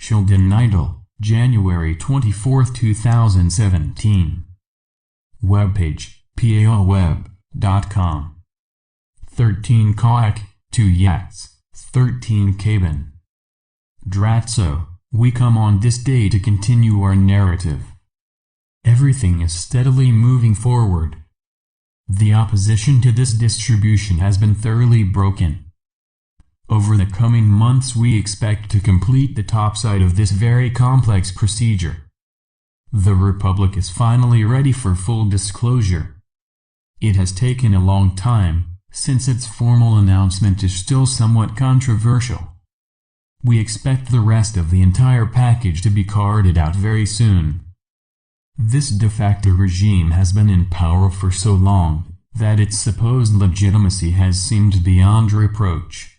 Sheldan, Nidle, January 24, 2017. Webpage, paoweb.com. 13 Cauac, 2 Yaks, 13 Caban. Dratzo, we come on this day to continue our narrative. Everything is steadily moving forward. The opposition to this distribution has been thoroughly broken. Over the coming months we expect to complete the topside of this very complex procedure. The Republic is finally ready for full disclosure. It has taken a long time, since its formal announcement is still somewhat controversial. We expect the rest of the entire package to be carted out very soon. This de facto regime has been in power for so long, that its supposed legitimacy has seemed beyond reproach.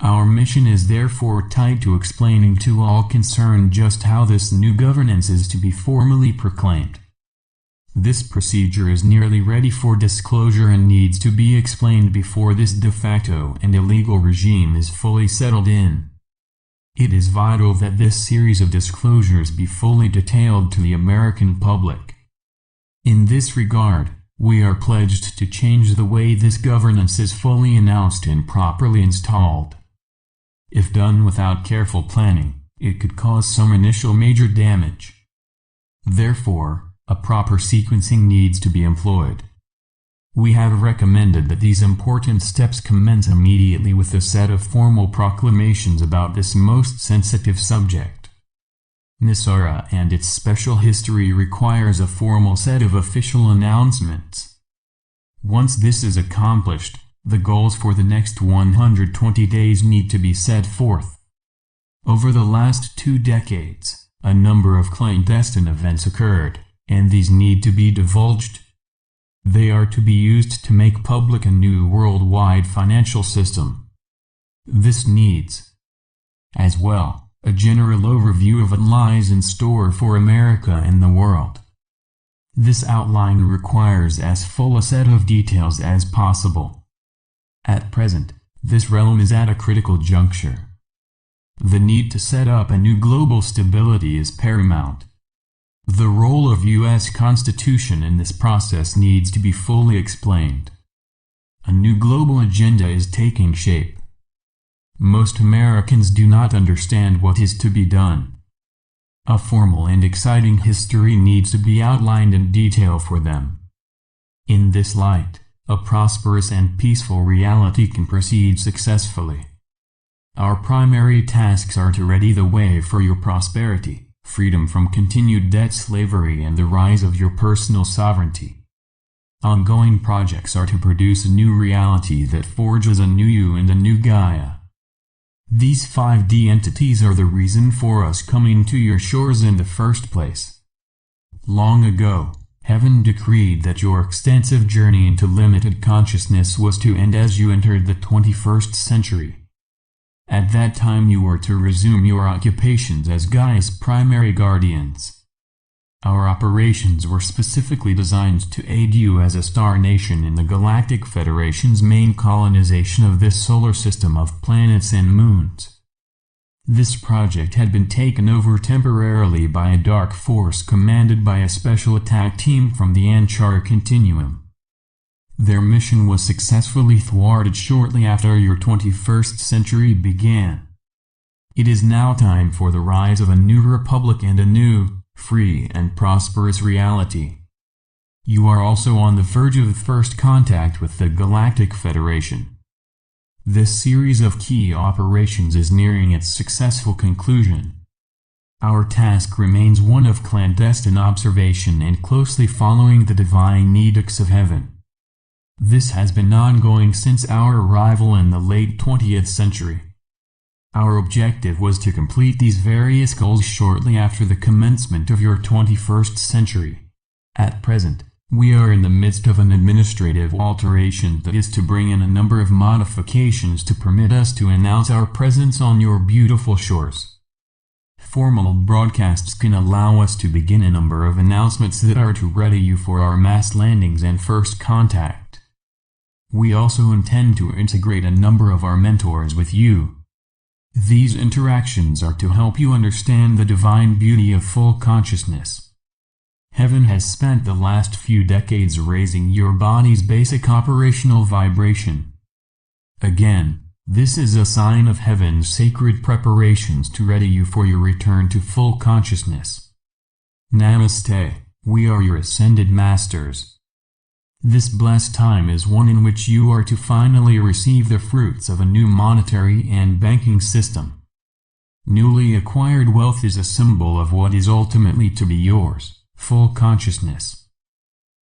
Our mission is therefore tied to explaining to all concerned just how this new governance is to be formally proclaimed. This procedure is nearly ready for disclosure and needs to be explained before this de facto and illegal regime is fully settled in. It is vital that this series of disclosures be fully detailed to the American public. In this regard, we are pledged to change the way this governance is fully announced and properly installed. If done without careful planning, it could cause some initial major damage. Therefore, a proper sequencing needs to be employed. We have recommended that these important steps commence immediately with a set of formal proclamations about this most sensitive subject. NESARA and its special history requires a formal set of official announcements. Once this is accomplished, the goals for the next 120 days need to be set forth. Over the last 2 decades, a number of clandestine events occurred, and these need to be divulged. They are to be used to make public a new worldwide financial system. This needs, as well, a general overview of what lies in store for America and the world. This outline requires as full a set of details as possible. At present, this realm is at a critical juncture. The need to set up a new global stability is paramount. The role of U.S. Constitution in this process needs to be fully explained. A new global agenda is taking shape. Most Americans do not understand what is to be done. A formal and exciting history needs to be outlined in detail for them. In this light, a prosperous and peaceful reality can proceed successfully. Our primary tasks are to ready the way for your prosperity, freedom from continued debt slavery, and the rise of your personal sovereignty. Ongoing projects are to produce a new reality that forges a new you and a new Gaia. These 5D entities are the reason for us coming to your shores in the first place. Long ago, Heaven decreed that your extensive journey into limited consciousness was to end as you entered the 21st century. At that time you were to resume your occupations as Gaia's primary guardians. Our operations were specifically designed to aid you as a star nation in the Galactic Federation's main colonization of this solar system of planets and moons. This project had been taken over temporarily by a dark force commanded by a special attack team from the Anchar Continuum. Their mission was successfully thwarted shortly after your 21st century began. It is now time for the rise of a new republic and a new, free and prosperous reality. You are also on the verge of first contact with the Galactic Federation. This series of key operations is nearing its successful conclusion. Our task remains one of clandestine observation and closely following the divine edicts of heaven. This has been ongoing since our arrival in the late 20th century. Our objective was to complete these various goals shortly after the commencement of your 21st century. At present, we are in the midst of an administrative alteration that is to bring in a number of modifications to permit us to announce our presence on your beautiful shores. Formal broadcasts can allow us to begin a number of announcements that are to ready you for our mass landings and first contact. We also intend to integrate a number of our mentors with you. These interactions are to help you understand the divine beauty of full consciousness. Heaven has spent the last few decades raising your body's basic operational vibration. Again, this is a sign of heaven's sacred preparations to ready you for your return to full consciousness. Namaste, we are your ascended masters. This blessed time is one in which you are to finally receive the fruits of a new monetary and banking system. Newly acquired wealth is a symbol of what is ultimately to be yours, full consciousness.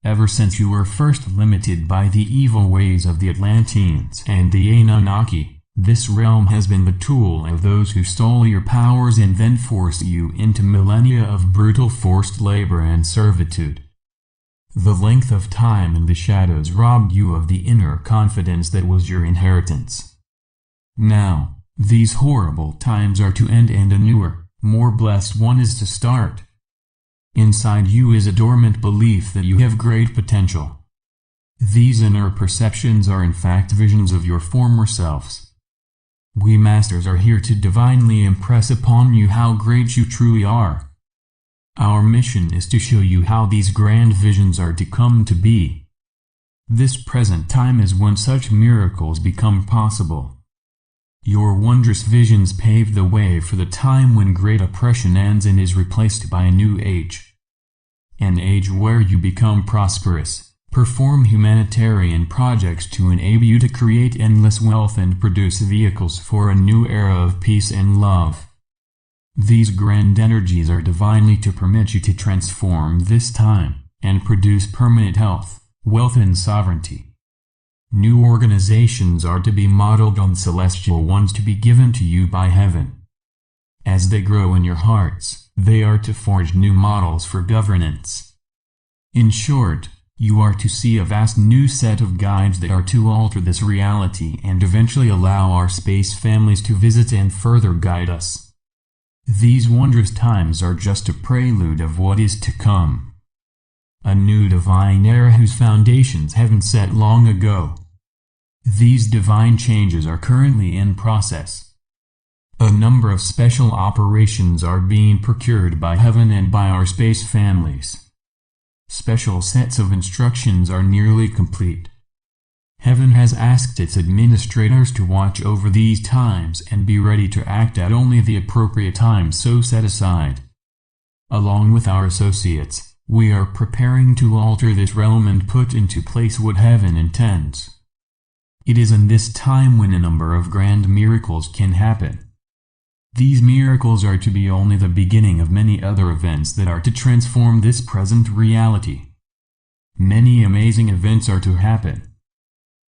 Ever since you were first limited by the evil ways of the Atlanteans and the Anunnaki, this realm has been the tool of those who stole your powers and then forced you into millennia of brutal forced labor and servitude. The length of time in the shadows robbed you of the inner confidence that was your inheritance. Now, these horrible times are to end and a newer, more blessed one is to start. Inside you is a dormant belief that you have great potential. These inner perceptions are in fact visions of your former selves. We masters are here to divinely impress upon you how great you truly are. Our mission is to show you how these grand visions are to come to be. This present time is when such miracles become possible. Your wondrous visions pave the way for the time when great oppression ends and is replaced by a new age. An age where you become prosperous, perform humanitarian projects to enable you to create endless wealth and produce vehicles for a new era of peace and love. These grand energies are divinely to permit you to transform this time and produce permanent health, wealth and sovereignty. New organizations are to be modeled on celestial ones to be given to you by heaven. As they grow in your hearts, they are to forge new models for governance. In short, you are to see a vast new set of guides that are to alter this reality and eventually allow our space families to visit and further guide us. These wondrous times are just a prelude of what is to come. A new divine era whose foundations heaven set long ago. These divine changes are currently in process. A number of special operations are being procured by heaven and by our space families. Special sets of instructions are nearly complete. Heaven has asked its administrators to watch over these times and be ready to act at only the appropriate time so set aside. Along with our associates, we are preparing to alter this realm and put into place what heaven intends. It is in this time when a number of grand miracles can happen. These miracles are to be only the beginning of many other events that are to transform this present reality. Many amazing events are to happen.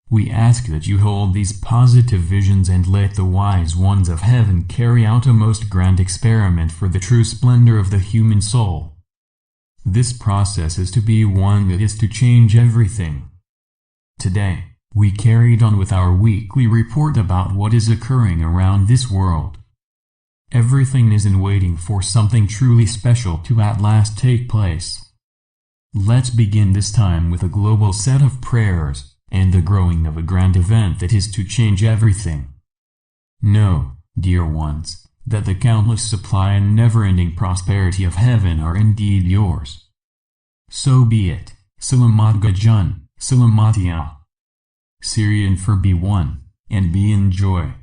We ask that you hold these positive visions and let the wise ones of heaven carry out a most grand experiment for the true splendor of the human soul. This process is to be one that is to change everything. Today, we carried on with our weekly report about what is occurring around this world. Everything is in waiting for something truly special to at last take place. Let's begin this time with a global set of prayers, and the growing of a grand event that is to change everything. Know, dear ones, that the countless supply and never-ending prosperity of heaven are indeed yours. So be it. Salamat Gajan, Salamatia. Syrian for be one, and be in joy.